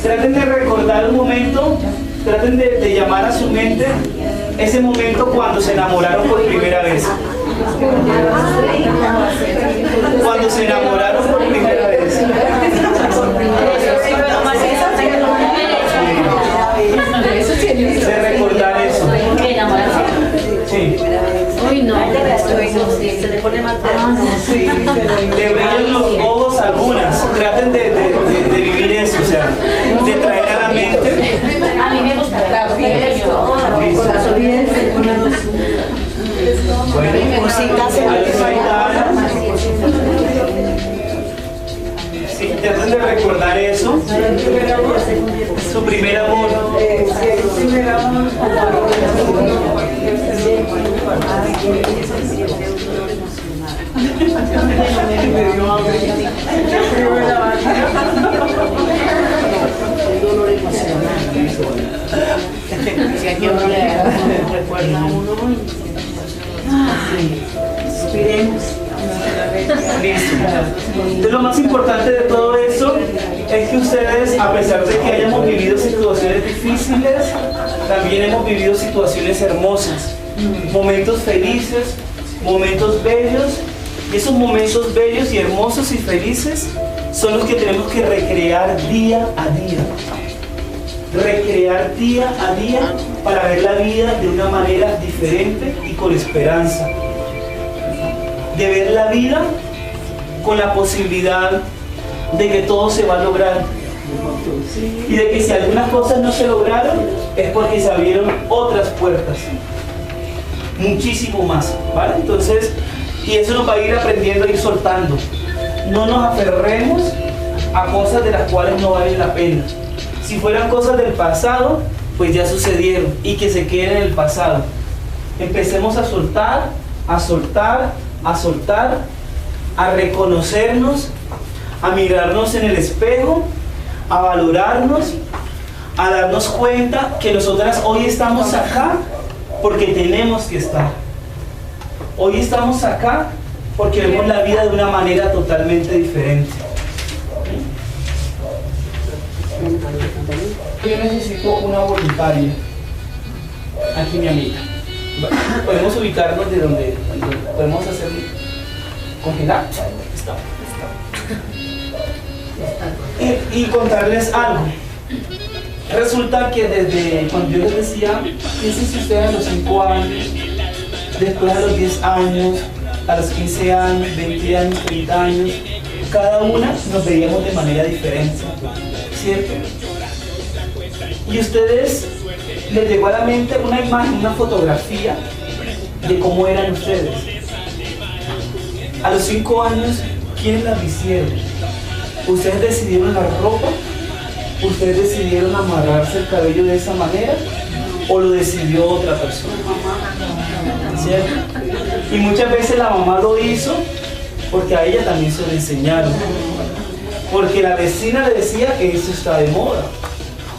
Traten de recordar un momento, traten de llamar a su mente ese momento cuando se enamoraron por primera vez. Cuando se enamoraron por primera vez. De recordar eso. Sí. Uy, no, se le pone mal. Sí. Le brillan los ojos a algunas. Traten de vivir eso, o sea, de traer a la mente. A mí me gusta la sí, traten de recordar eso. Su primer amor. Listo. Entonces, lo más importante de todo eso es que ustedes, a pesar de que hayamos vivido situaciones difíciles, también hemos vivido situaciones hermosas, momentos felices, momentos bellos, y esos momentos bellos y hermosos y felices son los que tenemos que recrear día a día. Recrear día a día para ver la vida de una manera diferente y con esperanza. De ver la vida con la posibilidad de que todo se va a lograr. Y de que si algunas cosas no se lograron, es porque se abrieron otras puertas. Muchísimo más, ¿vale? Entonces, y eso nos va a ir aprendiendo a ir soltando. No nos aferremos a cosas de las cuales no valen la pena. Si fueran cosas del pasado, pues ya sucedieron y que se queden en el pasado. Empecemos a soltar, a soltar, a soltar, a reconocernos, a mirarnos en el espejo, a valorarnos, a darnos cuenta que nosotras hoy estamos acá porque tenemos que estar. Hoy estamos acá porque vemos la vida de una manera totalmente diferente. Yo necesito una voluntaria. Aquí mi amiga. Podemos ubicarnos de donde podemos hacer congelar. Y contarles algo. Resulta que desde cuando yo les decía, piensen ustedes a los 5 años, después a los 10 años, a los 15 años, 20 años, 30 años, cada una nos veíamos de manera diferente, ¿cierto? Y ustedes les llegó a la mente una imagen, una fotografía de cómo eran ustedes. A los 5 años, ¿quiénes las vistieron? ¿Ustedes decidieron la ropa? ¿Ustedes decidieron amarrarse el cabello de esa manera? ¿O lo decidió otra persona? ¿Cierto? Y muchas veces la mamá lo hizo porque a ella también se lo enseñaron. Porque la vecina le decía que eso está de moda.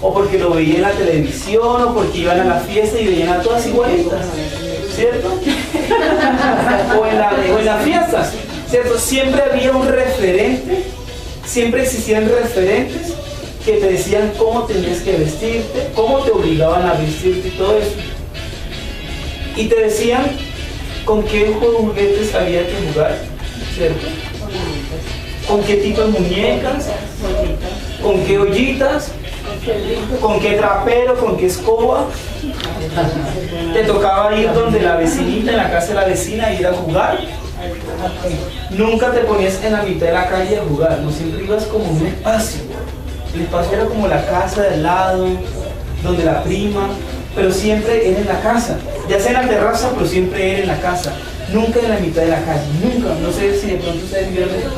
O porque lo veía en la televisión, o porque iban a la fiesta y veían a todas igualitas, ¿cierto? o en las fiestas, ¿cierto? Siempre había un referente, siempre existían referentes que te decían cómo tenías que vestirte, cómo te obligaban a vestirte y todo eso. Y te decían con qué juguetes había que jugar, ¿cierto? Con qué tipo de muñecas, con qué ollitas, con qué trapero, con qué escoba. Te tocaba ir donde la vecinita, en la casa de la vecina, ir a jugar. Nunca te ponías en la mitad de la calle a jugar, no, siempre ibas como un espacio. El espacio era como la casa de al lado, donde la prima, pero siempre era en la casa. Ya sea en la terraza, pero siempre era en la casa. Nunca en la mitad de la calle, nunca. No sé si de pronto ustedes vieron eso.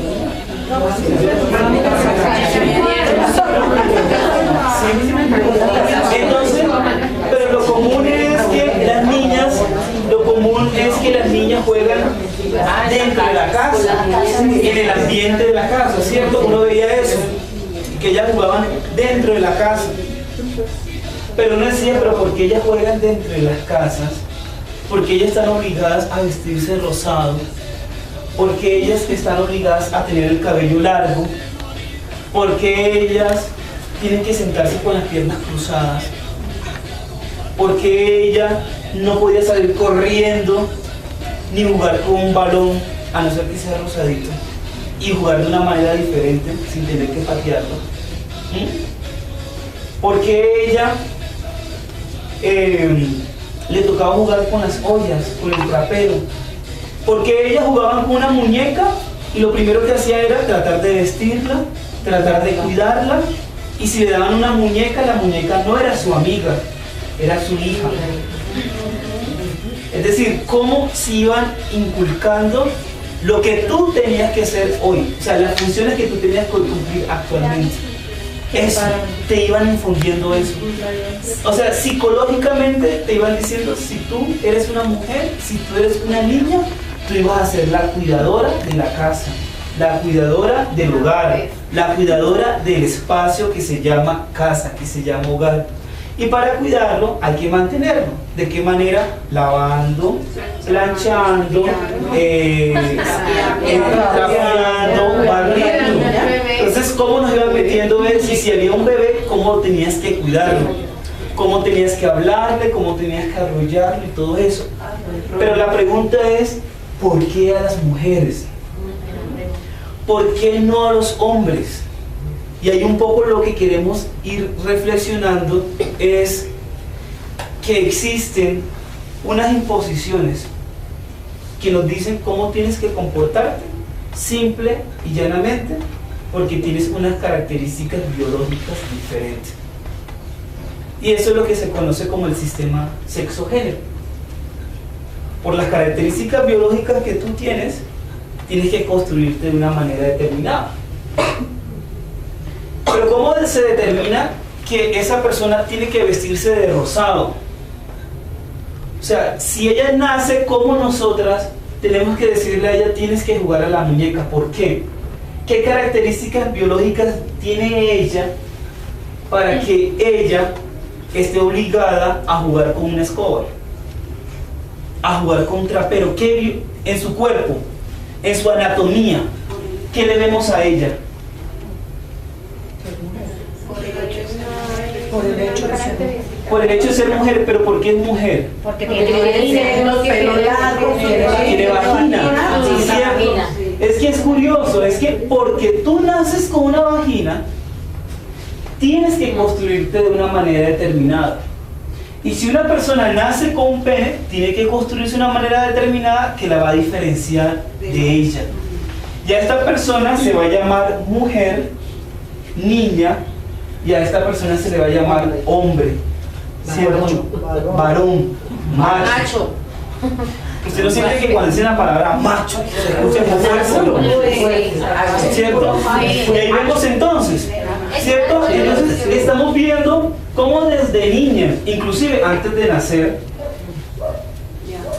Entonces, pero lo común es que las niñas juegan dentro de la casa, en el ambiente de la casa, ¿cierto? Uno veía eso, que ellas jugaban dentro de la casa. Pero uno decía, pero ¿por qué ellas juegan dentro de las casas? Porque ellas están obligadas a vestirse rosado, porque ellas están obligadas a tener el cabello largo, porque ellas tienen que sentarse con las piernas cruzadas? ¿Por qué ella no podía salir corriendo ni jugar con un balón, a no ser que sea rosadito, y jugar de una manera diferente sin tener que patearlo? ¿Por qué ella le tocaba jugar con las ollas, con el trapero? ¿Por qué ella jugaba con una muñeca y lo primero que hacía era tratar de vestirla, tratar de cuidarla? Y si le daban una muñeca, la muñeca no era su amiga, era su hija. Es decir, cómo se iban inculcando lo que tú tenías que hacer hoy, o sea, las funciones que tú tenías que cumplir actualmente. Eso, te iban infundiendo eso. O sea, psicológicamente te iban diciendo, si tú eres una mujer, si tú eres una niña, tú ibas a ser la cuidadora de la casa, la cuidadora del hogar, la cuidadora del espacio que se llama casa, que se llama hogar. Y para cuidarlo hay que mantenerlo. ¿De qué manera? Lavando, planchando, trapeando, barriendo. Entonces, ¿cómo nos iban metiendo eso? Y si había un bebé, ¿cómo tenías que cuidarlo? ¿Cómo tenías que hablarle? ¿Cómo tenías que arrullarlo? Y todo eso. Pero la pregunta es, ¿por qué a las mujeres? ¿Por qué no a los hombres? Y ahí un poco lo que queremos ir reflexionando es que existen unas imposiciones que nos dicen cómo tienes que comportarte, simple y llanamente, porque tienes unas características biológicas diferentes. Y eso es lo que se conoce como el sistema sexo-género. Por las características biológicas que tú tienes que construirte de una manera determinada. Pero ¿cómo se determina que esa persona tiene que vestirse de rosado? O sea, si ella nace como nosotras, tenemos que decirle a ella, tienes que jugar a la muñeca. ¿Por qué? ¿Qué características biológicas tiene ella para que ella esté obligada a jugar con una escoba? A jugar con un trapero. ¿Qué en su cuerpo, en su anatomía, qué le vemos a ella? Por el hecho de ser mujer, pero ¿por qué es mujer? Porque tiene los pelos largos, tiene vagina. ¿Cierto? Es que es curioso, es que porque tú naces con una vagina, tienes que construirte de una manera determinada. Y si una persona nace con un pene, tiene que construirse de una manera determinada que la va a diferenciar de ella. Y a esta persona se va a llamar mujer, niña, y a esta persona se le va a llamar hombre, ¿cierto? Varón, macho. Usted no siente que cuando dice la palabra macho se escucha con fuerza, ¿no? ¿Cierto? Y ahí vemos entonces, ¿cierto? Entonces estamos viendo cómo desde niña, inclusive antes de nacer,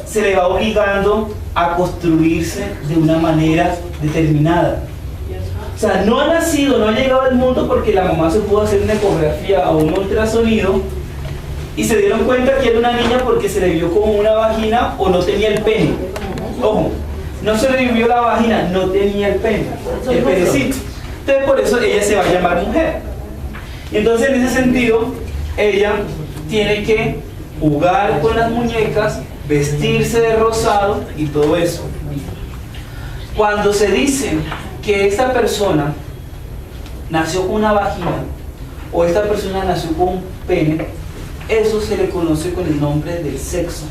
se le va obligando a construirse de una manera determinada. O sea, no ha nacido, no ha llegado al mundo porque la mamá se pudo hacer una ecografía o un ultrasonido y se dieron cuenta que era una niña porque se le vio como una vagina o no tenía el pene. Ojo, no se le vio la vagina, no tenía el pene, el penecito. Entonces por eso ella se va a llamar mujer. Y entonces en ese sentido, ella tiene que jugar con las muñecas, vestirse de rosado y todo eso. Cuando se dice que esta persona nació con una vagina o esta persona nació con un pene, eso se le conoce con el nombre del sexo.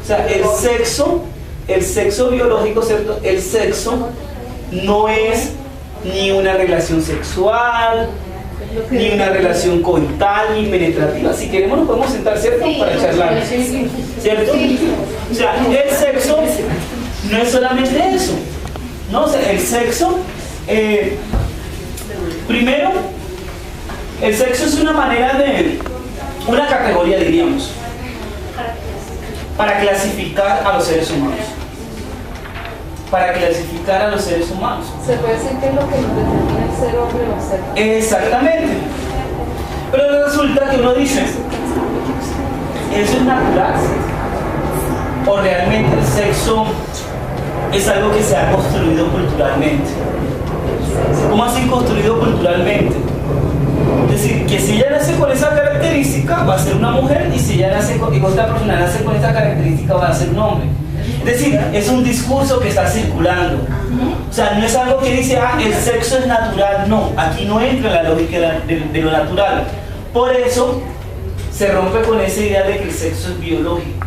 O sea, el sexo biológico, ¿cierto? El sexo no es ni una relación sexual, ni una relación coital, ni penetrativa. Si queremos nos podemos sentar, ¿cierto? Para charlar, ¿cierto? O sea, el sexo no es solamente eso. No, o sea, el sexo, primero, el sexo es una manera de, una categoría diríamos, para clasificar a los seres humanos. Para clasificar a los seres humanos. Se puede decir que es lo que nos determina el ser hombre o ser mujer. Exactamente. Pero resulta que uno dice, ¿eso es natural? ¿O realmente el sexo es algo que se ha construido culturalmente? ¿Cómo así construido culturalmente? Es porque esta persona nace con esta característica va a ser un hombre. Es decir, es un discurso que está circulando. O sea, no es algo que dice, ah, el sexo es natural. No, aquí no entra la lógica de lo natural. Por eso se rompe con esa idea de que el sexo es biológico.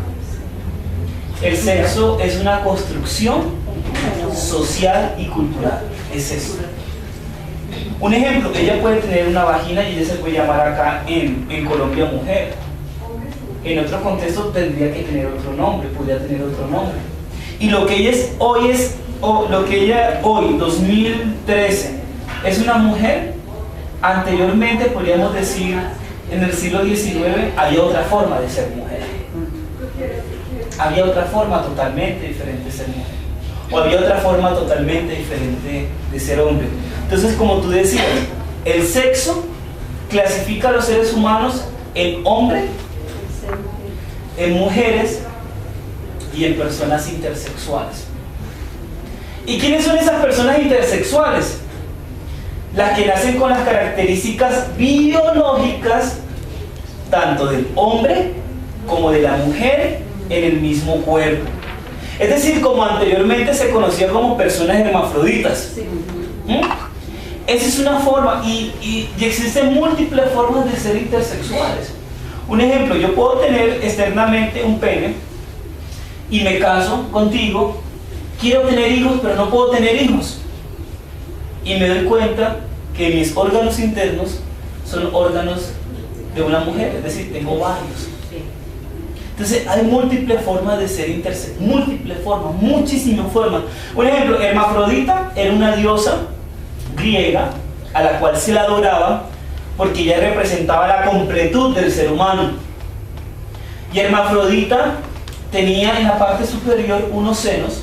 El sexo es una construcción social y cultural. Es eso. Un ejemplo, ella puede tener una vagina y ella se puede llamar acá en Colombia mujer. En otro contexto tendría que tener otro nombre, podría tener otro nombre. Y lo que ella es hoy, 2013, es una mujer, anteriormente podríamos decir, en el siglo XIX había otra forma de ser mujer. Había otra forma totalmente diferente de ser mujer. O había otra forma totalmente diferente de ser hombre. Entonces, como tú decías, el sexo clasifica a los seres humanos en hombre, en mujeres y en personas intersexuales. ¿Y quiénes son esas personas intersexuales? Las que nacen con las características biológicas tanto del hombre como de la mujer en el mismo cuerpo. Es decir, como anteriormente se conocía como personas hermafroditas. Esa es una forma, y existen múltiples formas de ser intersexuales. Un ejemplo, yo puedo tener externamente un pene y me caso contigo, quiero tener hijos pero no puedo tener hijos, y me doy cuenta que mis órganos internos son órganos de una mujer, es decir, tengo varios. Entonces hay múltiples formas de ser intersexual, múltiples formas, muchísimas formas. Un ejemplo, Hermafrodita era una diosa griega a la cual se la adoraba porque ella representaba la completud del ser humano. Y Hermafrodita tenía en la parte superior unos senos,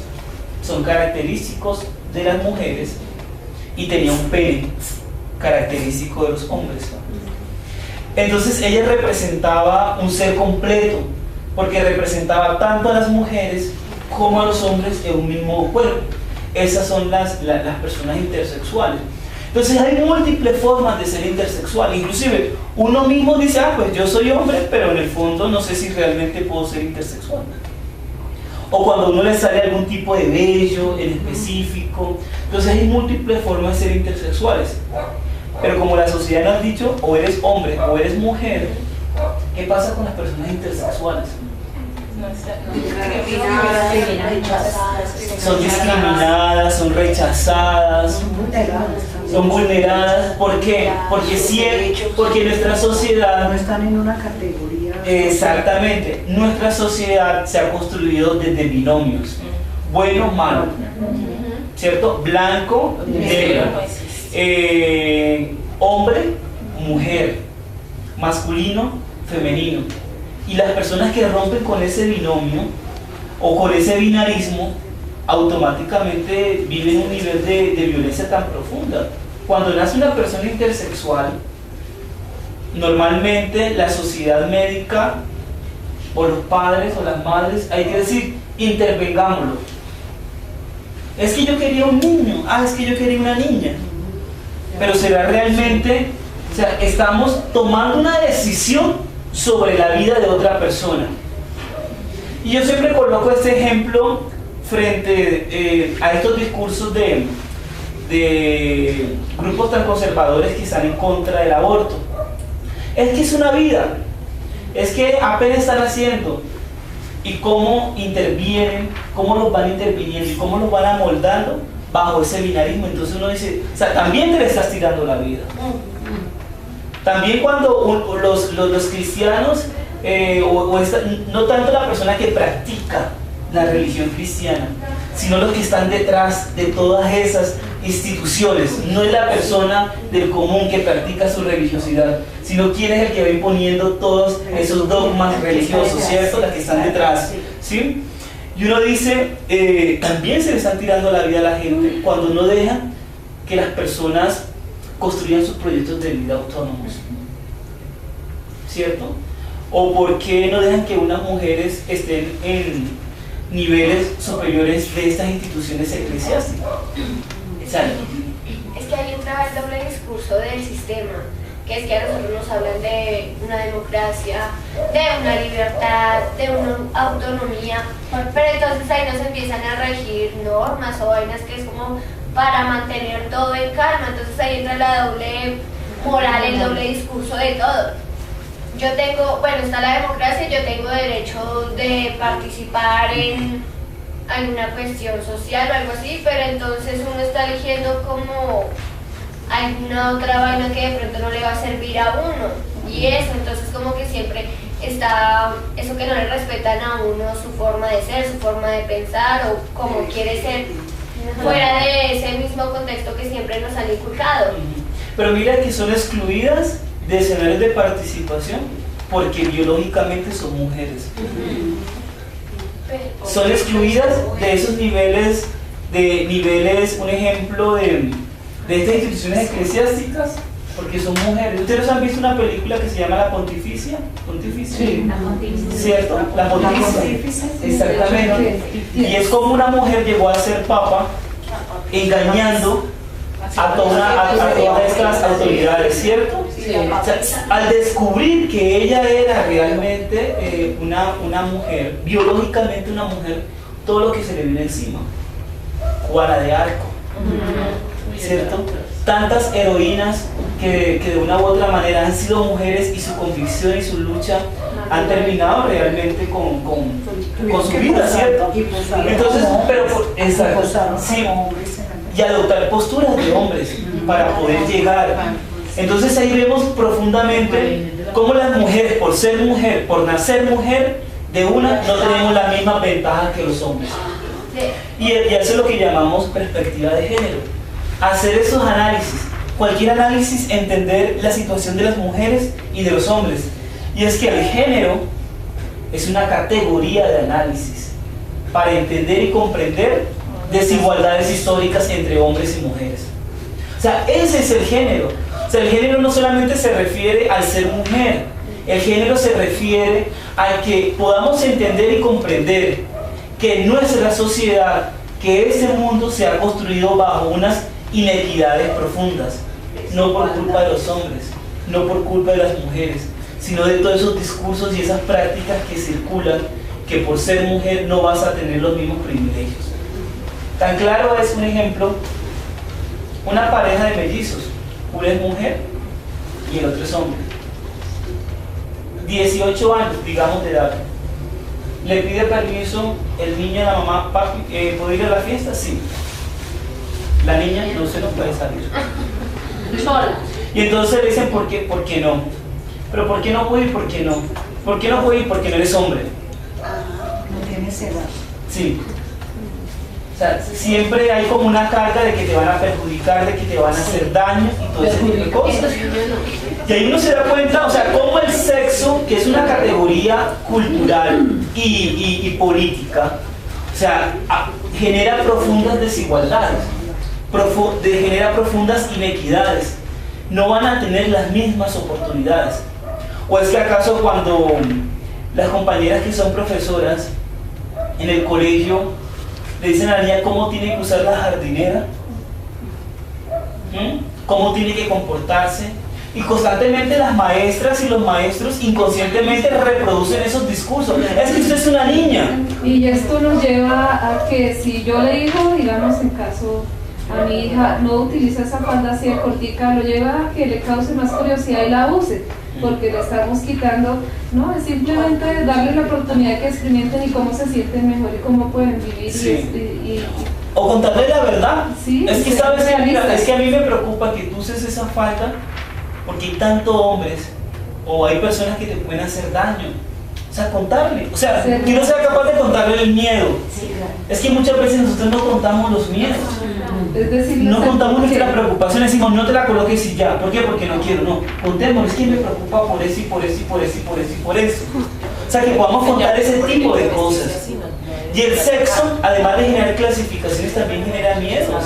son característicos de las mujeres, y tenía un pene característico de los hombres. Entonces ella representaba un ser completo, porque representaba tanto a las mujeres como a los hombres en un mismo cuerpo. Esas son las personas intersexuales. Entonces hay múltiples formas de ser intersexual. Inclusive uno mismo dice, ah, pues yo soy hombre, pero en el fondo no sé si realmente puedo ser intersexual. O cuando uno le sale algún tipo de vello en específico. Entonces hay múltiples formas de ser intersexuales. Pero como la sociedad nos ha dicho, o eres hombre o eres mujer, ¿qué pasa con las personas intersexuales? Son discriminadas, son rechazadas, son vulneradas. ¿Por qué? Porque nuestra sociedad no están en una categoría. Exactamente, nuestra sociedad se ha construido desde binomios, bueno, malo, ¿cierto? Blanco, negro, hombre, mujer, masculino, femenino. Y las personas que rompen con ese binomio o con ese binarismo automáticamente viven un nivel de violencia tan profunda. Cuando nace una persona intersexual, normalmente la sociedad médica o los padres o las madres, hay que decir, intervengámoslo. Es que yo quería un niño, es que yo quería una niña. Pero será realmente, o sea, estamos tomando una decisión sobre la vida de otra persona. Y yo siempre coloco este ejemplo frente a estos discursos de grupos tan conservadores que están en contra del aborto. Es que es una vida, es que apenas están haciendo, y cómo intervienen, cómo los van interviniendo y cómo los van amoldando bajo ese binarismo. Entonces uno dice, o sea, también te le estás tirando la vida. También cuando los cristianos, no tanto la persona que practica la religión cristiana, sino los que están detrás de todas esas instituciones. No es la persona del común que practica su religiosidad, sino quién es el que va imponiendo todos esos dogmas religiosos, ¿cierto? Las que están detrás, ¿sí? Y uno dice, también se le están tirando la vida a la gente cuando no dejan que las personas construyan sus proyectos de vida autónomos, ¿cierto? O por qué no dejan que unas mujeres estén en niveles superiores de estas instituciones eclesiásticas. Es que ahí entra el doble discurso del sistema, que es que a nosotros nos hablan de una democracia, de una libertad, de una autonomía, pero entonces ahí nos empiezan a regir normas o vainas que es como para mantener todo en calma, entonces ahí entra la doble moral, el doble discurso de todo. Yo tengo, bueno, está la democracia, yo tengo derecho de participar en alguna cuestión social o algo así, pero entonces uno está eligiendo como alguna otra vaina que de pronto no le va a servir a uno, y eso, entonces como que siempre está eso que no le respetan a uno su forma de ser, su forma de pensar o como quiere ser, fuera de ese mismo contexto que siempre nos han inculcado. Pero mira que son excluidas de escenarios de participación porque biológicamente son mujeres. Son excluidas de esos niveles, un ejemplo de estas instituciones eclesiásticas, porque son mujeres. ¿Ustedes han visto una película que se llama La Pontificia? Sí, La Pontificia. ¿Cierto? La Pontificia. Exactamente. Y es como una mujer llegó a ser papa engañando a todas estas autoridades, ¿cierto? Sí. O sea, al descubrir que ella era realmente una mujer, biológicamente una mujer, todo lo que se le vino encima. Juana de Arco, ¿cierto? Tantas heroínas que de una u otra manera han sido mujeres y su convicción y su lucha han terminado realmente con su vida, ¿cierto? Entonces, exacto, sí, y adoptar posturas de hombres para poder llegar. Entonces ahí vemos profundamente cómo las mujeres, por ser mujer, por nacer mujer, de una no tenemos las mismas ventajas que los hombres. Y eso es lo que llamamos perspectiva de género. Hacer esos análisis, cualquier análisis, entender la situación de las mujeres y de los hombres. Y es que el género es una categoría de análisis para entender y comprender desigualdades históricas entre hombres y mujeres. O sea, ese es el género. O sea, el género no solamente se refiere al ser mujer, el género se refiere a que podamos entender y comprender que nuestra sociedad, que este mundo se ha construido bajo unas inequidades profundas, no por culpa de los hombres, no por culpa de las mujeres, sino de todos esos discursos y esas prácticas que circulan, que por ser mujer no vas a tener los mismos privilegios. Tan claro es un ejemplo, una pareja de mellizos, uno es mujer y el otro es hombre. 18 años, digamos, de edad. Le pide permiso el niño a la mamá, papi, ¿puedo ir a la fiesta? Sí. La niña no se nos puede salir. Y entonces le dicen, ¿por qué no? Pero ¿por qué no puedo ir? ¿Por qué no? ¿Por qué no puedo ir? Porque no eres hombre. No tienes edad. Sí. O sea, siempre hay como una carga de que te van a perjudicar, de que te van a hacer daño y todo ese tipo de cosas. Y ahí uno se da cuenta, o sea, cómo el sexo, que es una categoría cultural y política, o sea, genera profundas desigualdades, genera profundas inequidades. No van a tener las mismas oportunidades. ¿O es que acaso cuando las compañeras que son profesoras en el colegio le dicen a la niña cómo tiene que usar la jardinera, cómo tiene que comportarse, y constantemente las maestras y los maestros inconscientemente reproducen esos discursos? Es que usted es una niña. Y esto nos lleva a que si yo le digo, digamos en caso a mi hija, no utiliza esa falda así de cortica, lo lleva a que le cause más curiosidad y la use, porque le estamos quitando, no, es simplemente darle la oportunidad de que experimenten y cómo se sienten mejor y cómo pueden vivir. Sí. O contarle la verdad. Sí, es que sabes que, mira, es que a mí me preocupa que tú uses esa falda porque hay tantos hombres o hay personas que te pueden hacer daño. O sea, contarle, o sea, que no sea capaz de contarle el miedo. Es que muchas veces nosotros no contamos los miedos. Es decir, no contamos nuestra preocupación, decimos no te la coloques y ya. ¿Por qué? Porque no quiero, no. Contemos, es que me preocupa por eso y por eso y por eso y por eso y por eso. O sea, que podamos contar ese tipo de cosas. Y el sexo, además de generar clasificaciones, también genera miedos,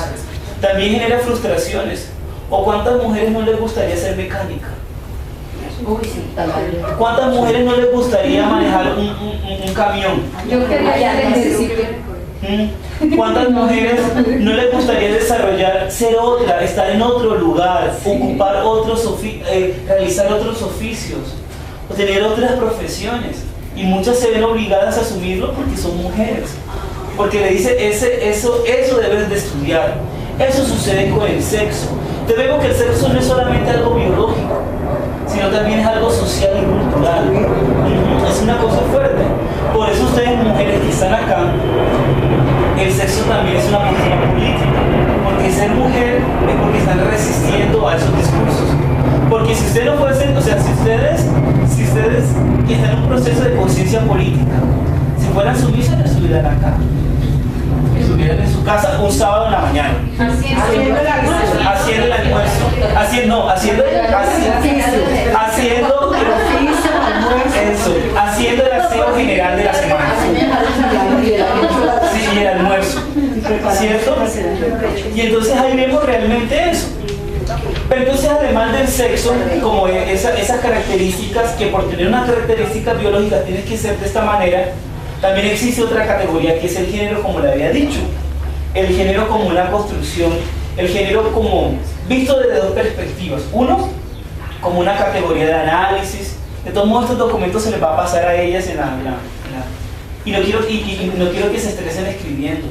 también genera frustraciones. ¿O cuántas mujeres no les gustaría ser mecánica? ¿Cuántas mujeres no les gustaría manejar un camión? Yo quería ir al ejército. ¿Cuántas mujeres no les gustaría desarrollar, ser otra, estar en otro lugar, ocupar realizar otros oficios, o tener otras profesiones? Y muchas se ven obligadas a asumirlo porque son mujeres. Porque le dice, eso debes de estudiar. Eso sucede con el sexo. Te veo que el sexo no es solamente algo biológico, sino también es algo social y cultural. Es una cosa fuerte. Por eso ustedes, mujeres que están acá, el sexo también es una postura política. Porque ser mujer es porque están resistiendo a esos discursos. Porque si ustedes no fuesen, o sea, si ustedes están en un proceso de conciencia política, si fueran sumisas, no estuvieran acá. Estuvieran en su casa un sábado en la mañana. Haciendo el almuerzo. Haciendo el aseo general de la semana. Sí, y el almuerzo. ¿Cierto? Y entonces ahí vemos realmente eso. Pero entonces, además del sexo, como esas características, que por tener unas características biológicas tienes que ser de esta manera, también existe otra categoría que es el género, como le había dicho. El género como una construcción, el género como visto desde dos perspectivas. Uno, como una categoría de análisis. De todos modos, estos documentos se les va a pasar a ellas y no quiero que se estresen escribiendo.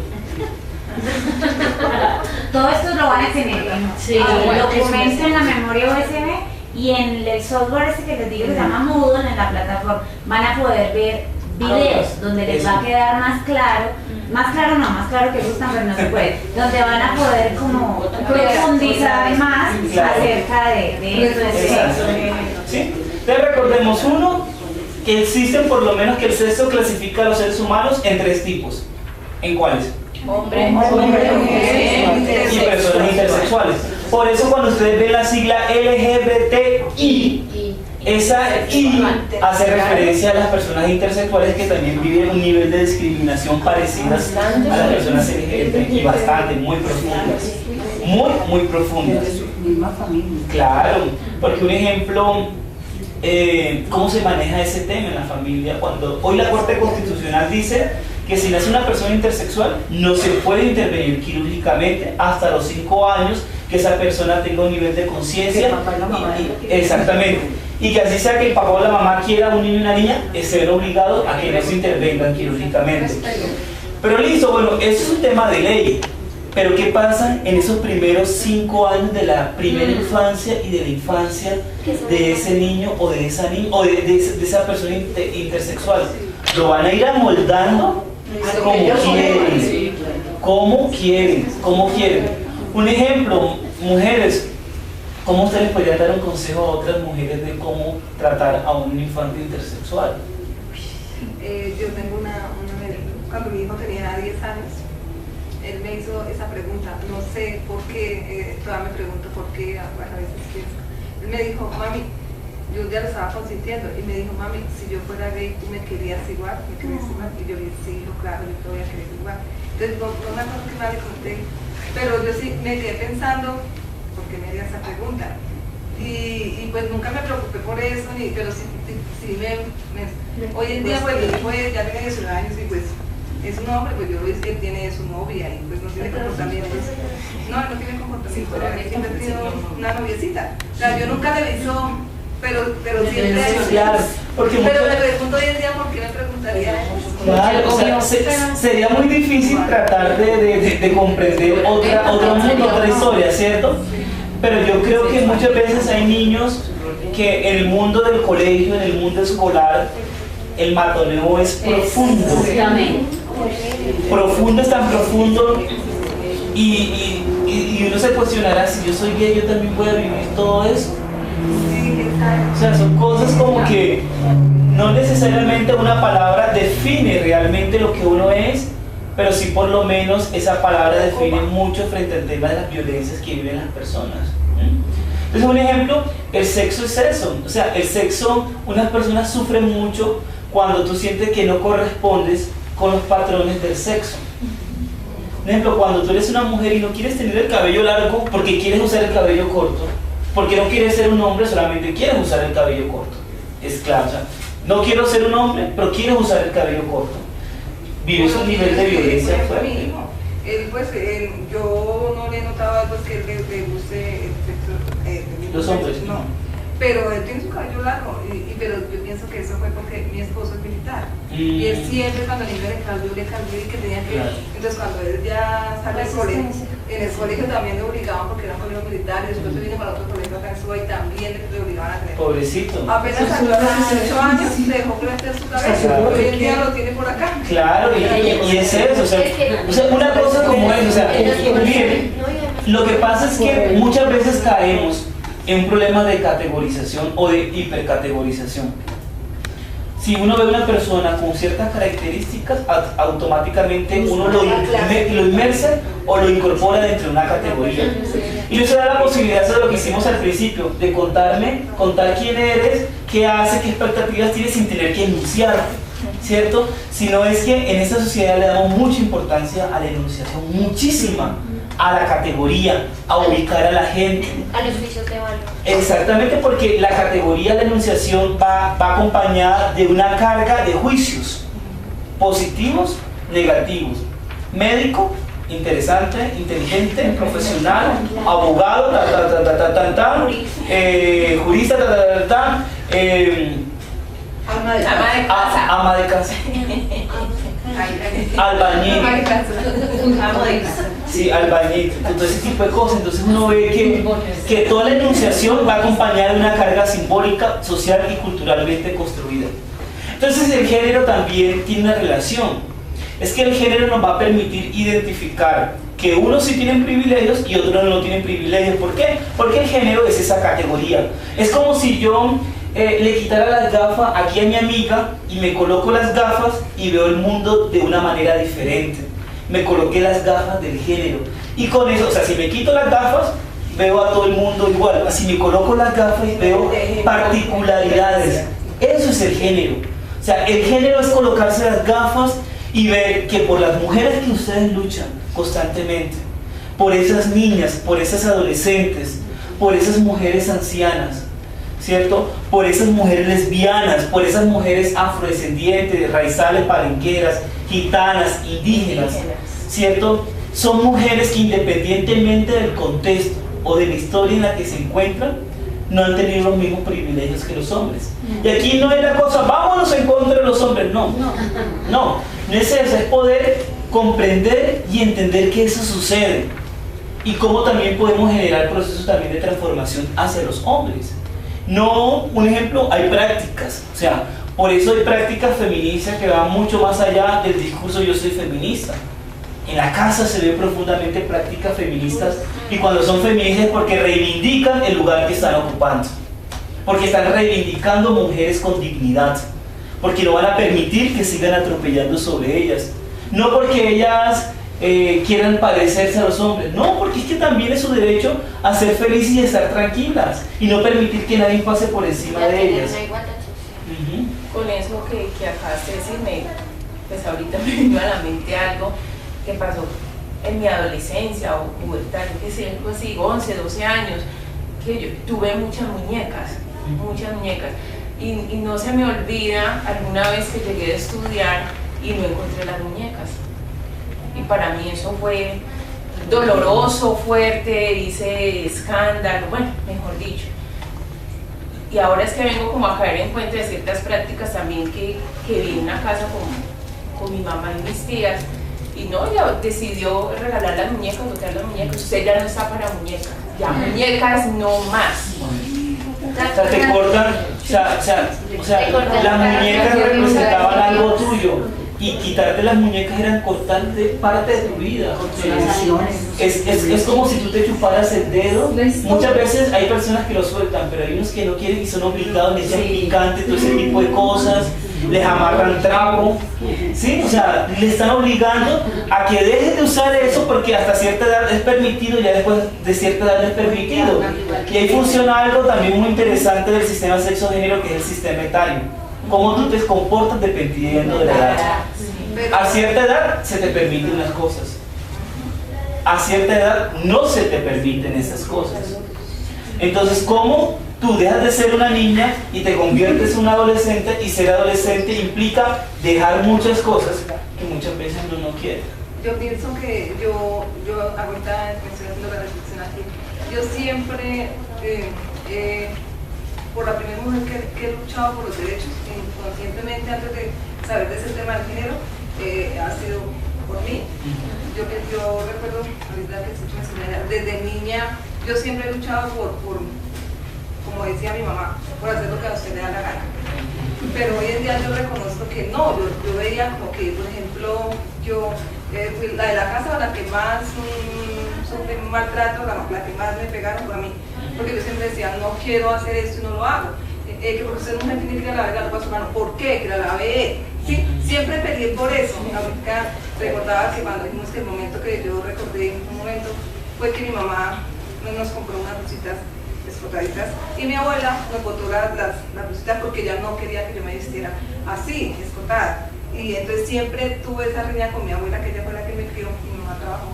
Todo esto lo van a tener en el documento, en la memoria USB y en el software ese que les digo que se llama Moodle, en la plataforma. Van a poder ver videos donde les va a quedar más claro que gustan, pero no se puede, donde van a poder como profundizar más acerca de eso. ¿Sí? Entonces recordemos, uno, que existen por lo menos que el sexo clasifica a los seres humanos en tres tipos. ¿En cuáles? Hombres, y personas intersexuales. Por eso cuando ustedes ven la sigla LGBTI, esa I hace referencia a las personas intersexuales que también viven un nivel de discriminación parecidas a las personas LGBTI, bastante, muy profundas. Muy profundas. Claro, porque un ejemplo, ¿cómo se maneja ese tema en la familia? Cuando hoy la Corte Constitucional dice que si nace una persona intersexual no se puede intervenir quirúrgicamente hasta los 5 años que esa persona tenga un nivel de conciencia. Exactamente. Y que así sea que el papá o la mamá quiera un niño y una niña, es ser obligado a que no se intervengan quirúrgicamente. Pero listo, bueno, eso es un tema de ley. Pero ¿qué pasa en esos primeros 5 años de la primera infancia y de la infancia de ese niño o de esa niña o de esa persona intersexual? Lo van a ir amoldando como quieren. Un ejemplo, mujeres, ¿cómo ustedes podrían dar un consejo a otras mujeres de cómo tratar a un infante intersexual? Yo tengo cuando mi hijo tenía 10 años, él me hizo esa pregunta, no sé por qué, todavía me pregunto por qué, a veces pienso. Él me dijo, mami, yo ya lo estaba consintiendo, y me dijo, mami, si yo fuera gay, ¿tú me querías igual? ¿Me querías igual? Y yo le dije, sí, hijo, claro, yo te voy a querer igual. Entonces, no me acuerdo que nadie conté, pero yo sí me quedé pensando, ¿por qué me haría esa pregunta? Y pues nunca me preocupé por eso, pero sí hoy en día, pues, mi hijo ya tiene 19 años y pues es un hombre, pues yo veo que él tiene su novia y pues no tiene comportamientos. No tiene comportamiento, siempre ha tenido una noviecita. O sea, yo nunca le hizo, pero siempre. Claro, porque pero me pregunto hoy en día por qué me preguntaría eso. Claro, o sea, sería muy difícil tratar de comprender otra historia, ¿cierto? Pero yo creo que muchas veces hay niños que en el mundo del colegio, en el mundo escolar, el matoneo es profundo. Profundo, es tan profundo y uno se cuestionará, si yo soy gay, yo también puedo vivir todo eso. O sea, son cosas como que no necesariamente una palabra define realmente lo que uno es, pero sí por lo menos esa palabra define mucho frente al tema de las violencias que viven las personas. Entonces, un ejemplo, el sexo es eso. O sea, el sexo, unas personas sufren mucho cuando tú sientes que no correspondes con los patrones del sexo. Por ejemplo, cuando tú eres una mujer y no quieres tener el cabello largo porque quieres usar el cabello corto, porque no quieres ser un hombre, solamente quieres usar el cabello corto. Es claro, o sea, no quiero ser un hombre, pero quiero usar el cabello corto. vives un nivel de violencia fuerte. Él, pues, yo no le he notado pues, que él le guste el sexo. Los hombres. No. Pero él tiene su cabello largo, pero yo pienso que eso fue porque mi esposo es militar. Y él siempre cuando el niño le cambió y que tenía que... Claro. Entonces cuando él ya salió del colegio, en el colegio también le obligaban porque era un colegio militar, y después se vino para otro colegio acá en Suba y también le obligaban a tener. Pobrecito. Apenas salió a los 18 años y le dejó crecer su cabello. Claro. Hoy en día lo tiene por acá. Claro, y es eso, o sea, una cosa como es, o sea, miren, lo que pasa es que muchas veces caemos en un problema de categorización o de hipercategorización. Si uno ve a una persona con ciertas características, automáticamente uno lo inmersa o lo incorpora dentro de una categoría. Y eso da la posibilidad, eso es lo que hicimos al principio, de contar quién eres, qué haces, qué expectativas tienes sin tener que enunciarte, ¿cierto? Sino es que en esta sociedad le damos mucha importancia a la enunciación, muchísima, a la categoría, a ubicar a la gente. A los juicios de valor. Exactamente, porque la categoría de enunciación va acompañada de una carga de juicios positivos, negativos. Médico, interesante, inteligente, profesional, abogado, jurista, ama de casa, albañil, sí, albañil, todo ese tipo de cosas. Entonces uno ve que toda la enunciación va acompañada de una carga simbólica, social y culturalmente construida. Entonces el género también tiene una relación. Es que el género nos va a permitir identificar que unos sí tienen privilegios y otros no tienen privilegios. ¿Por qué? Porque el género es esa categoría. Es como si yo le quitara las gafas aquí a mi amiga y me coloco las gafas y veo el mundo de una manera diferente. Me coloqué las gafas del género. Y con eso, o sea, si me quito las gafas, veo a todo el mundo igual. Si me coloco las gafas, veo particularidades. Eso es el género. O sea, el género es colocarse las gafas y ver que por las mujeres que ustedes luchan constantemente, por esas niñas, por esas adolescentes, por esas mujeres ancianas, ¿cierto? Por esas mujeres lesbianas, por esas mujeres afrodescendientes, raizales, palenqueras, gitanas, indígenas, ¿cierto? Son mujeres que independientemente del contexto o de la historia en la que se encuentran, no han tenido los mismos privilegios que los hombres. Y aquí no es la cosa, vámonos en contra de los hombres, no es eso, es poder comprender y entender que eso sucede y cómo también podemos generar procesos también de transformación hacia los hombres. No, un ejemplo, hay prácticas, o sea, por eso hay prácticas feministas que van mucho más allá del discurso yo soy feminista. En la casa se ven profundamente prácticas feministas, y cuando son feministas es porque reivindican el lugar que están ocupando, porque están reivindicando mujeres con dignidad, porque no van a permitir que sigan atropellando sobre ellas, no porque ellas quieran parecerse a los hombres, no, porque es que también es su derecho a ser felices y estar tranquilas y no permitir que nadie pase por encima de ellas. Con eso que acabaste de decirme, pues ahorita me vino a la mente algo que pasó en mi adolescencia o pubertad, yo qué sé, algo así, 11, 12 años, que yo tuve muchas muñecas, y no se me olvida alguna vez que llegué a estudiar y no encontré las muñecas, y para mí eso fue doloroso, fuerte, hice escándalo, bueno, mejor dicho. Y ahora es que vengo como a caer en cuenta de ciertas prácticas también que vi en una casa con mi mamá y mis tías. Y no, ella decidió regalar las muñecas, botar las muñecas. Usted ya no está para muñecas, ya muñecas no más. O sea, te cortan, o sea, las muñecas representaban algo tuyo. Y quitarte las muñecas eran cortarte parte de tu vida. Es como si tú te chuparas el dedo. Muchas veces hay personas que lo sueltan, pero hay unos que no quieren y son obligados, les echan picante, todo ese tipo de cosas, les amarran trapo, ¿sí? O sea, le están obligando a que dejes de usar eso porque hasta cierta edad es permitido, ya después de cierta edad no es permitido. Y ahí funciona algo también muy interesante del sistema sexo-género, que es el sistema etario. Cómo tú te comportas dependiendo de la edad. A cierta edad se te permiten unas cosas, a cierta edad no se te permiten esas cosas. Entonces, ¿cómo tú dejas de ser una niña y te conviertes en un adolescente? Y ser adolescente implica dejar muchas cosas que muchas veces uno no quiere. Yo pienso que yo ahorita me estoy haciendo la reflexión aquí. Yo siempre, por la primera mujer que he luchado por los derechos, inconscientemente antes de saber de ese tema del género, ha sido por mí. Yo recuerdo, ahorita que escucho mi señora, desde niña, yo siempre he luchado por, como decía mi mamá, por hacer lo que a usted le da la gana. Pero hoy en día yo reconozco que no, yo veía como que, por ejemplo, yo fui la de la casa, la que más sufrí maltrato, la que más me pegaron fue a mí. Porque yo siempre decía, no quiero hacer esto y no lo hago. Que porque usted mujer tiene que ir a lavar la ropa a su mano. ¿Por qué? Que la lave él. ¿Sí? Siempre peleé por eso. Ahorita recordaba que cuando dijimos que el momento que yo recordé un momento fue que mi mamá nos compró unas blusitas escotaditas y mi abuela nos botó las blusitas porque ella no quería que yo me vistiera así, escotada. Y entonces siempre tuve esa riña con mi abuela, que ella fue la que me crió, mi mamá trabajó.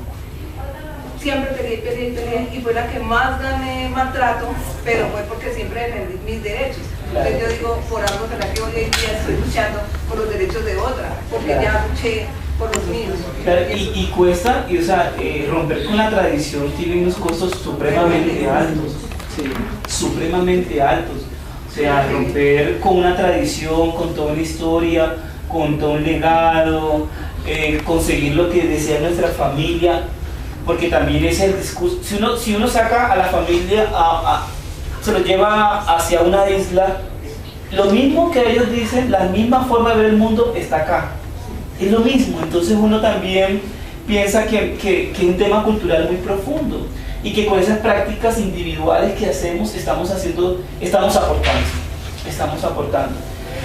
Siempre peleé y fue la que más gané maltrato, pero fue porque siempre defendí mis derechos. Entonces yo digo, por algo será que hoy en día estoy luchando por los derechos de otra, porque ya luché por los míos. Claro, y cuesta, o sea, romper con la tradición tiene unos costos supremamente altos, sí, supremamente altos. O sea, romper con una tradición, con toda una historia, con todo un legado, conseguir lo que desea nuestra familia, porque también es el discurso. Si uno saca a la familia, se lo lleva hacia una isla, lo mismo que ellos dicen, la misma forma de ver el mundo está acá. Es lo mismo, entonces uno también piensa que es un tema cultural muy profundo y que con esas prácticas individuales que hacemos estamos aportando.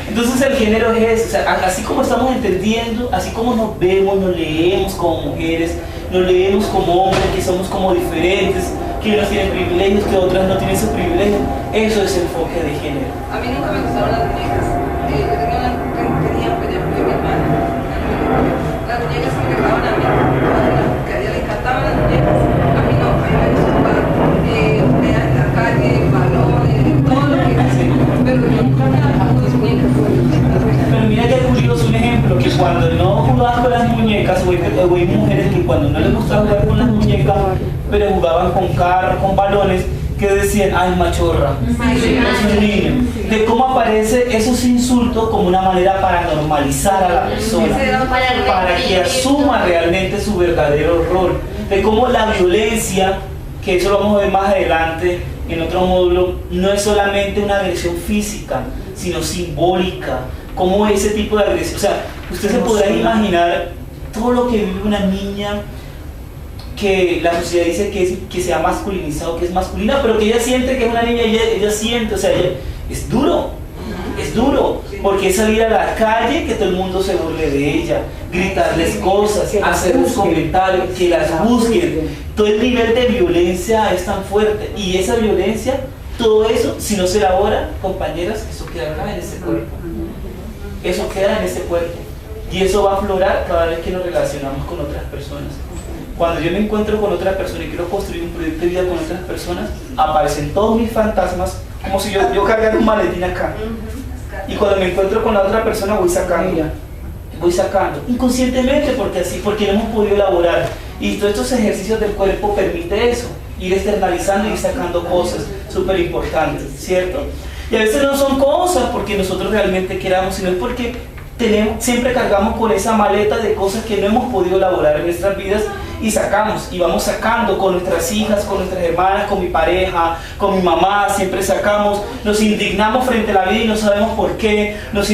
Entonces el género es eso, o sea, así como estamos entendiendo, así como nos vemos, nos leemos como mujeres, nos leemos como hombres, que somos como diferentes, que unos tienen privilegios, que otras no tienen esos privilegios, eso es el enfoque de género. A mí nunca me gustaron las muñecas. Yo tenía pues ya fue mi hermana. Las muñecas que me agradaban a mí, que a ella le encantaban las muñecas. A mí no, a mí me gusta jugar en la calle, balones, todo lo que sea. Pero yo nunca me dejaba con las muñecas. Pero mira qué curioso un ejemplo, que cuando no jugabas con las muñecas, o hay mujeres que cuando no les gustaba jugar con las muñecas, pero jugaban con carros, con balones, que decían, ay, machorra, es un niño. De cómo aparece esos insultos como una manera para normalizar a la persona, para que asuma realmente su verdadero rol. De cómo la violencia, que eso lo vamos a ver más adelante en otro módulo, no es solamente una agresión física, sino simbólica. Como ese tipo de agresión, o sea, usted se podrá imaginar todo lo que vive una niña que la sociedad dice que se ha masculinizado, que es masculina, pero que ella siente que es una niña, ella siente, o sea, es duro, porque es salir a la calle, que todo el mundo se burle de ella, gritarles cosas, hacer un comentario, que las busquen. Todo el nivel de violencia es tan fuerte, y esa violencia, todo eso, si no se elabora, compañeras, eso queda acá en ese cuerpo. Eso queda en ese cuerpo, y eso va a aflorar cada vez que nos relacionamos con otras personas. Cuando yo me encuentro con otra persona y quiero construir un proyecto de vida con otras personas, aparecen todos mis fantasmas, como si yo cargara un maletín acá. Y cuando me encuentro con la otra persona voy sacando, inconscientemente, porque no hemos podido elaborar. Y todos estos ejercicios del cuerpo permiten eso, ir externalizando y ir sacando cosas súper importantes, ¿cierto? Y a veces no son cosas porque nosotros realmente queramos, sino es porque siempre cargamos con esa maleta de cosas que no hemos podido elaborar en nuestras vidas, y vamos sacando con nuestras hijas, con nuestras hermanas, con mi pareja, con mi mamá, siempre sacamos, nos indignamos frente a la vida y no sabemos por qué, nos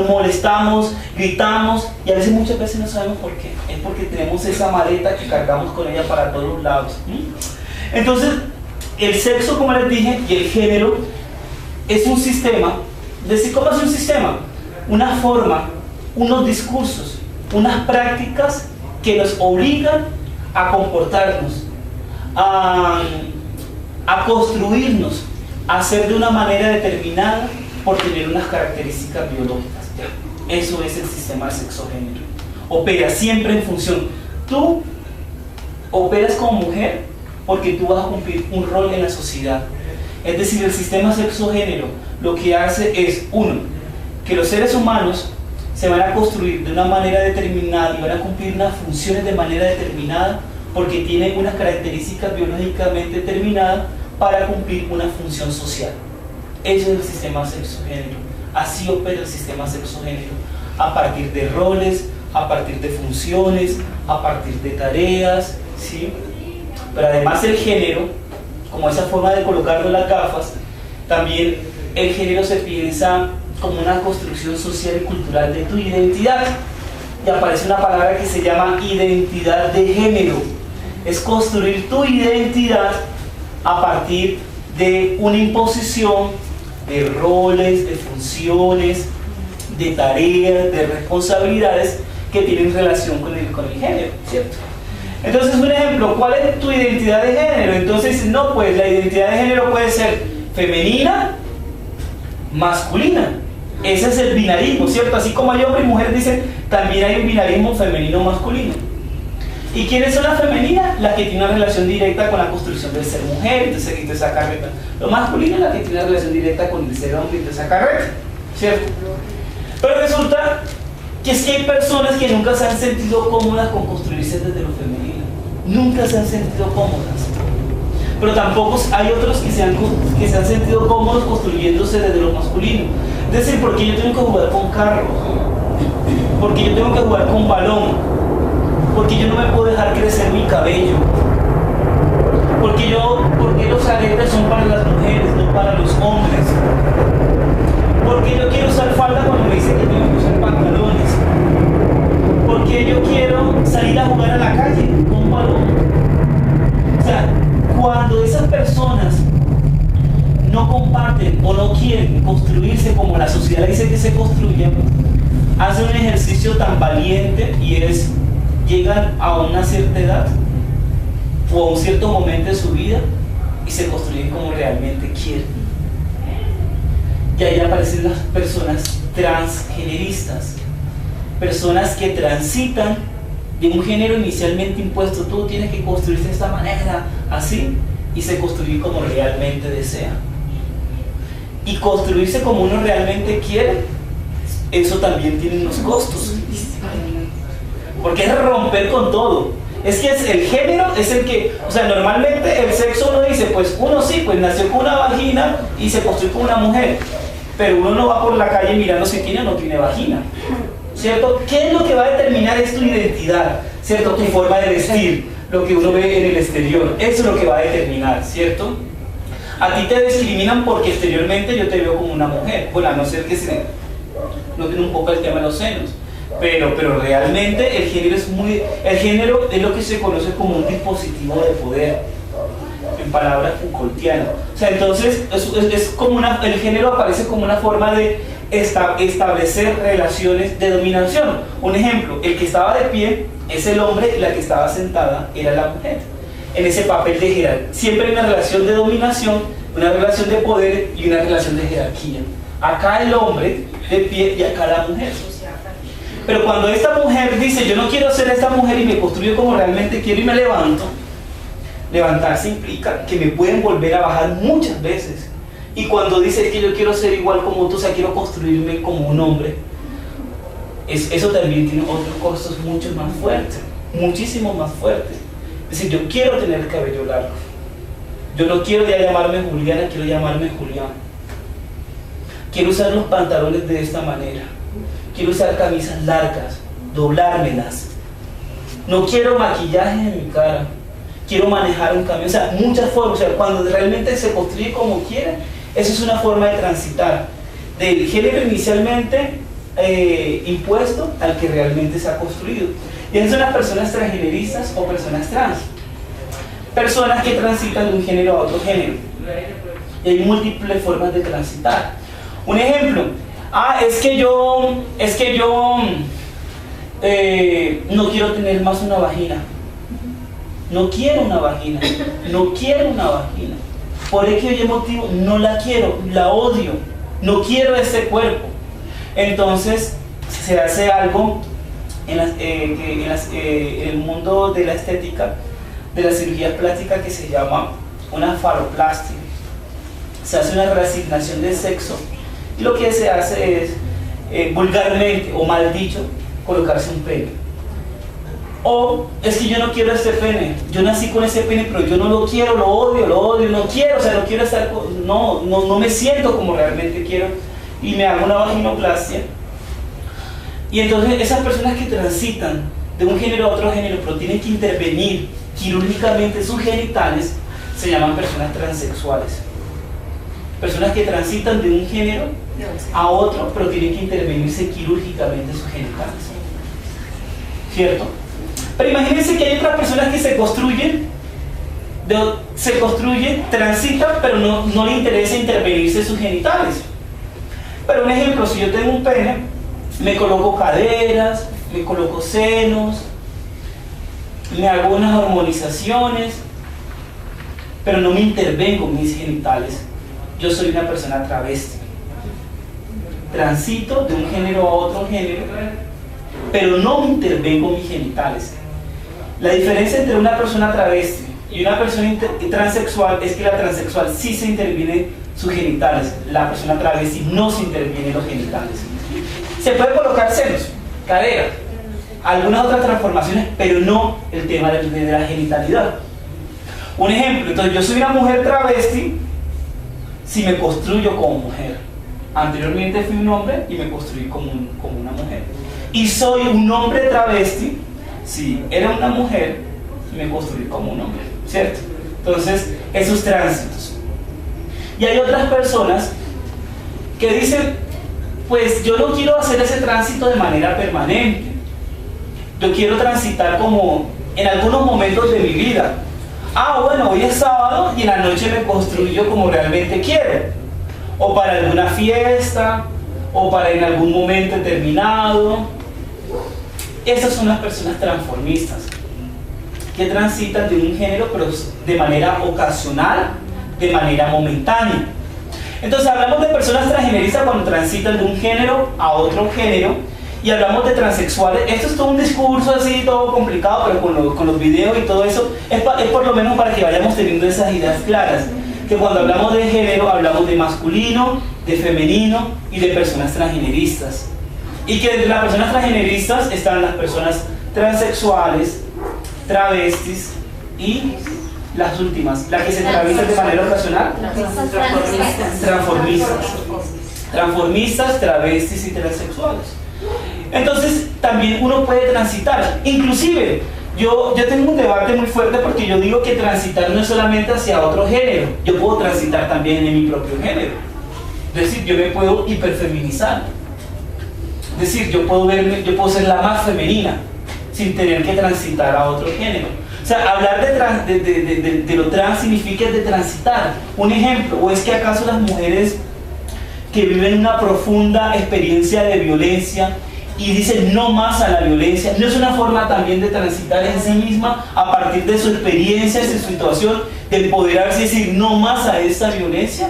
molestamos, gritamos, y a veces, muchas veces no sabemos por qué, es porque tenemos esa maleta que cargamos con ella para todos los lados. Entonces, el sexo, como les dije, y el género es un sistema. ¿Cómo es un sistema? Una forma, unos discursos, unas prácticas que nos obligan a comportarnos, a construirnos, a ser de una manera determinada por tener unas características biológicas. Eso es el sistema sexogénero. Opera siempre en función. Tú operas como mujer porque tú vas a cumplir un rol en la sociedad. Es decir, el sistema sexogénero lo que hace es, uno, que los seres humanos se van a construir de una manera determinada y van a cumplir unas funciones de manera determinada porque tienen unas características biológicamente determinadas para cumplir una función social. Eso es el sistema sexo-género. Así opera el sistema sexo-género, a partir de roles, a partir de funciones, a partir de tareas, ¿sí? Pero además el género, como esa forma de colocarlo en las gafas, también el género se piensa como una construcción social y cultural de tu identidad. Y aparece una palabra que se llama identidad de género. Es construir tu identidad a partir de una imposición de roles, de funciones, de tareas, de responsabilidades que tienen relación con el género, ¿cierto? Entonces, un ejemplo, ¿cuál es tu identidad de género? Entonces, no, pues la identidad de género puede ser femenina, masculina. Ese es el binarismo, ¿cierto? Así como hay hombre y mujer, dicen, también hay un binarismo femenino-masculino. ¿Y quiénes son las femeninas? Las que tienen una relación directa con la construcción del ser mujer, entonces aquí te saca reta. Lo masculino es la que tiene una relación directa con el ser hombre y te saca reta, ¿cierto? Pero resulta que es que hay personas que nunca se han sentido cómodas con construirse desde lo femenino. Nunca se han sentido cómodas. Pero tampoco hay otros que se han sentido cómodos construyéndose desde lo masculino. Es decir, porque yo tengo que jugar con carros, porque yo tengo que jugar con balón, porque yo no me puedo dejar crecer mi cabello, porque los aretes son para las mujeres, no para los hombres, porque yo quiero usar falda cuando me dicen que tengo que usar pantalones, porque yo quiero salir a jugar a la calle con un balón. O sea, cuando esas personas no comparten o no quieren construirse como la sociedad dice que se construyen, hacen un ejercicio tan valiente y es llegan a una cierta edad o a un cierto momento de su vida y se construyen como realmente quieren. Y ahí aparecen las personas transgeneristas, personas que transitan de un género inicialmente impuesto, tú tienes que construirse de esta manera, así, y se construyen como realmente desean. Y construirse como uno realmente quiere, eso también tiene unos costos. Porque es romper con todo. Es que el género es el que, o sea, normalmente el sexo uno dice, pues uno sí, pues nació con una vagina y se construyó con una mujer. Pero uno no va por la calle mirando si tiene o no tiene vagina, ¿cierto? ¿Qué es lo que va a determinar es tu identidad? ¿Cierto? Tu forma de vestir, lo que uno ve en el exterior. Eso es lo que va a determinar, ¿cierto? A ti te discriminan porque exteriormente yo te veo como una mujer. Bueno, a no ser que no tiene un poco el tema de los senos. Pero realmente el género es lo que se conoce como un dispositivo de poder, en palabras Foucaultianas. O sea, entonces es como el género aparece como una forma de establecer relaciones de dominación. Un ejemplo, el que estaba de pie es el hombre y la que estaba sentada era la mujer. En ese papel de jerarquía. Siempre hay una relación de dominación, una relación de poder y una relación de jerarquía. Acá el hombre de pie y acá la mujer. Pero cuando esta mujer dice, yo no quiero ser esta mujer y me construyo como realmente quiero y me levanto, levantarse implica que me pueden volver a bajar muchas veces. Y cuando dice que yo quiero ser igual como tú, o sea, quiero construirme como un hombre, eso también tiene otros costos mucho más fuertes, muchísimo más fuertes. Es decir, yo quiero tener el cabello largo. Yo no quiero ya llamarme Juliana, quiero llamarme Julián. Quiero usar los pantalones de esta manera. Quiero usar camisas largas, doblármelas. No quiero maquillaje en mi cara. Quiero manejar un camión. O sea, muchas formas. O sea, cuando realmente se construye como quiere, eso es una forma de transitar del género inicialmente impuesto al que realmente se ha construido. Y esas son las personas transgeneristas o personas trans. Personas que transitan de un género a otro género. Y hay múltiples formas de transitar. Un ejemplo. Es que yo no quiero tener más una vagina. No quiero una vagina. No quiero una vagina. Por X motivo no la quiero, la odio. No quiero ese cuerpo. Entonces se hace algo en el mundo de la estética, de la cirugía plástica, que se llama una faroplastia. Se hace una reasignación de sexo y lo que se hace es vulgarmente o mal dicho, colocarse un pene. O es que yo no quiero este pene, yo nací con ese pene, pero yo no lo quiero, lo odio, no quiero, o sea, no quiero estar con, no me siento como realmente quiero y me hago una vaginoplastia. Y entonces esas personas que transitan de un género a otro género, pero tienen que intervenir quirúrgicamente sus genitales, se llaman personas transexuales. Personas que transitan de un género a otro, pero tienen que intervenirse quirúrgicamente sus genitales. ¿Cierto? Pero imagínense que hay otras personas que se construyen, transitan, pero no le interesa intervenirse sus genitales. Pero un ejemplo, si yo tengo un pene, me coloco caderas, me coloco senos, me hago unas hormonizaciones, pero no me intervengo en mis genitales. Yo soy una persona travesti. Transito de un género a otro género, pero no me intervengo en mis genitales. La diferencia entre una persona travesti y una persona transexual es que la transexual sí se interviene en sus genitales, la persona travesti no se interviene en los genitales. Se puede colocar senos, cadera, algunas otras transformaciones, pero no el tema de la genitalidad. Un ejemplo, entonces yo soy una mujer travesti si me construyo como mujer. Anteriormente fui un hombre y me construí como una mujer. Y soy un hombre travesti si era una mujer y me construí como un hombre, ¿cierto? Entonces, esos tránsitos. Y hay otras personas que dicen, pues yo no quiero hacer ese tránsito de manera permanente. Yo quiero transitar como en algunos momentos de mi vida. Bueno, hoy es sábado y en la noche me construyo como realmente quiero. O para alguna fiesta, o para en algún momento determinado. Esas son las personas transformistas, que transitan de un género, pero de manera ocasional, de manera momentánea. Entonces hablamos de personas transgeneristas cuando transitan de un género a otro género, y hablamos de transexuales. Esto es todo un discurso así, todo complicado, pero con los videos y todo eso, es por lo menos para que vayamos teniendo esas ideas claras, que cuando hablamos de género, hablamos de masculino, de femenino y de personas transgeneristas. Y que entre las personas transgeneristas están las personas transexuales, travestis y las últimas, las que se travisten de manera ocasional, transformistas, travestis y transexuales. Entonces también uno puede transitar, inclusive yo tengo un debate muy fuerte porque yo digo que transitar no es solamente hacia otro género, yo puedo transitar también en mi propio género. Es decir, yo me puedo hiperfeminizar. Es decir, yo puedo ser la más femenina sin tener que transitar a otro género. O sea, hablar de lo trans significa de transitar. Un ejemplo, ¿o es que acaso las mujeres que viven una profunda experiencia de violencia y dicen no más a la violencia, no es una forma también de transitar en sí misma a partir de su experiencia, de su situación, de empoderarse y decir no más a esta violencia?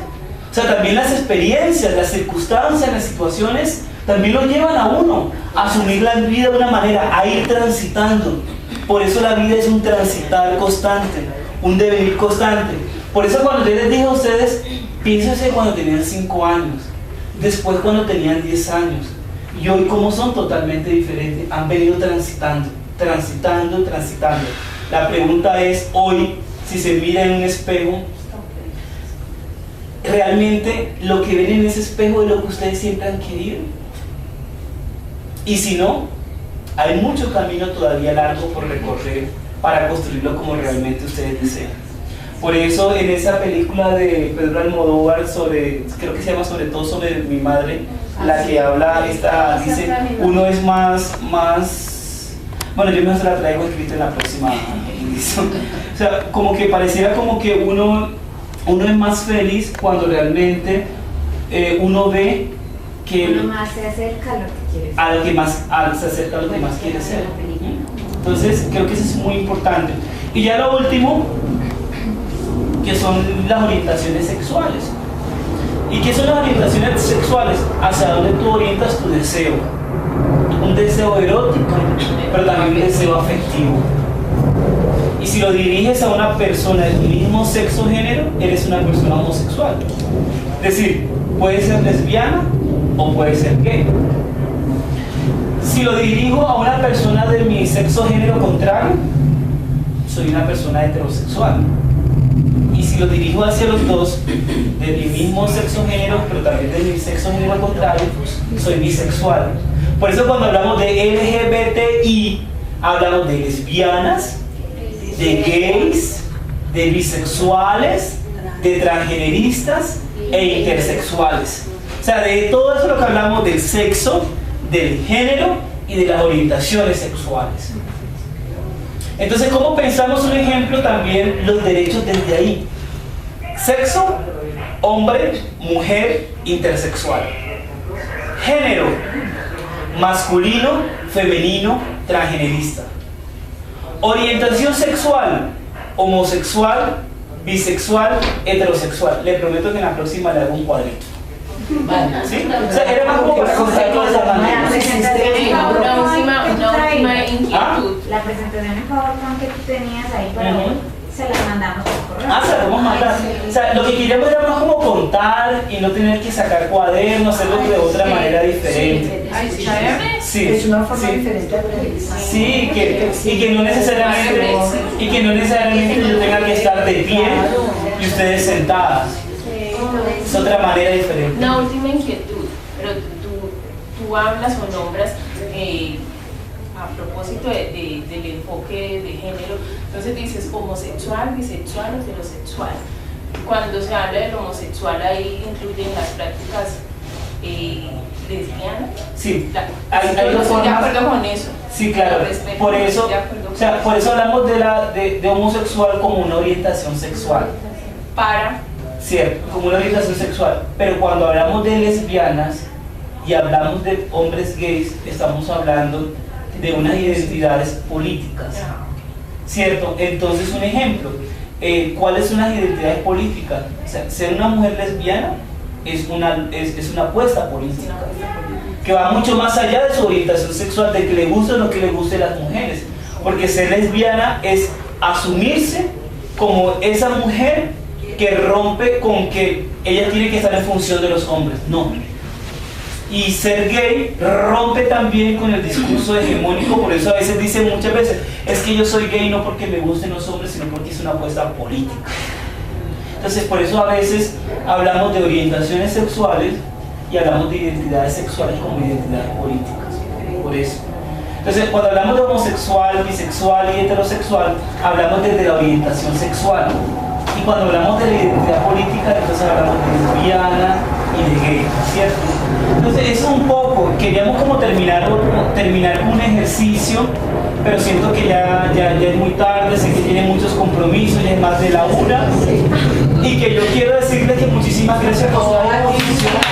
O sea, también las experiencias, las circunstancias, las situaciones también lo llevan a uno a asumir la vida de una manera, a ir transitando. Por eso la vida es un transitar constante, un devenir constante. Por eso cuando yo les dije a ustedes, piénsense cuando tenían 5 años, después cuando tenían 10 años, y hoy como son totalmente diferentes, han venido transitando. La pregunta es hoy, si se mira en un espejo, ¿realmente lo que ven en ese espejo es lo que ustedes siempre han querido? Y si no, hay mucho camino todavía largo por recorrer para construirlo como realmente ustedes desean. Por eso en esa película de Pedro Almodóvar creo que se llama Sobre todo sobre mi madre, la que habla, dice, uno es más, bueno, yo mejor se la traigo escrito en la próxima edición. O sea, como que pareciera como que uno es más feliz cuando realmente uno ve que uno más se acerca a lo que quiere ser. Se acerca a lo que más quiere ser. Entonces creo que eso es muy importante. Y ya lo último, que son las orientaciones sexuales. ¿Y qué son las orientaciones sexuales? Hacia dónde tú orientas tu deseo. Un deseo erótico, pero también un deseo afectivo. Y si lo diriges a una persona del mismo sexo género, eres una persona homosexual. Es decir, puede ser lesbiana o puede ser gay. Si lo dirijo a una persona de mi sexo género contrario, soy una persona heterosexual. Y si lo dirijo hacia los dos, de mi mismo sexo género, pero también de mi sexo género contrario, soy bisexual. Por eso cuando hablamos de LGBTI, hablamos de lesbianas, de gays, de bisexuales, de transgeneristas e intersexuales. O sea, de todo eso lo que hablamos del sexo, del género y de las orientaciones sexuales. Entonces, ¿cómo pensamos un ejemplo también los derechos desde ahí? Sexo, hombre, mujer, intersexual. Género, masculino, femenino, transgenerista. Orientación sexual, homosexual, bisexual, heterosexual. Le prometo que en la próxima le hago un cuadrito. ¿Sí? O sea, era más como para contarlo de esa manera. Una última inquietud. La presentación en PowerPoint que tú tenías ahí para hoy, se la mandamos por correo. Se la podemos mandar. O sea, lo que queríamos era más como contar y no tener que sacar cuadernos, hacerlo de otra manera diferente. Sí, es una forma diferente de realizar. Sí, y que no necesariamente yo tenga que estar de pie y ustedes sentadas. Es otra manera diferente. Una última inquietud, pero tú hablas o nombras a propósito del enfoque de género, entonces dices homosexual, bisexual, heterosexual. Cuando se habla del homosexual ahí incluyen las prácticas lesbianas. Sí, yo no estoy de acuerdo con eso. Sí, claro. Por eso, por eso hablamos de homosexual como una orientación sexual. Cierto, como una orientación sexual. Pero cuando hablamos de lesbianas y hablamos de hombres gays, estamos hablando de unas identidades políticas. ¿Cierto? Entonces, un ejemplo. ¿Cuáles son las identidades políticas? O sea, ser una mujer lesbiana es una apuesta política que va mucho más allá de su orientación sexual, de que le guste o no que le guste a las mujeres, porque ser lesbiana es asumirse como esa mujer que rompe con que ella tiene que estar en función de los hombres. No. Y ser gay rompe también con el discurso hegemónico. Por eso a veces dicen muchas veces, es que yo soy gay no porque me gusten los hombres, sino porque es una apuesta política. Entonces, por eso a veces hablamos de orientaciones sexuales y hablamos de identidades sexuales como identidades políticas. Por eso. Entonces, cuando hablamos de homosexual, bisexual y heterosexual, hablamos desde la orientación sexual. Y cuando hablamos de la identidad política, entonces hablamos de lesbiana y de gay, ¿cierto? Entonces, eso un poco, queríamos como terminar un ejercicio, pero siento que ya es muy tarde, sé que tiene muchos compromisos, ya es más de la 1, y que yo quiero decirles que muchísimas gracias por su atención.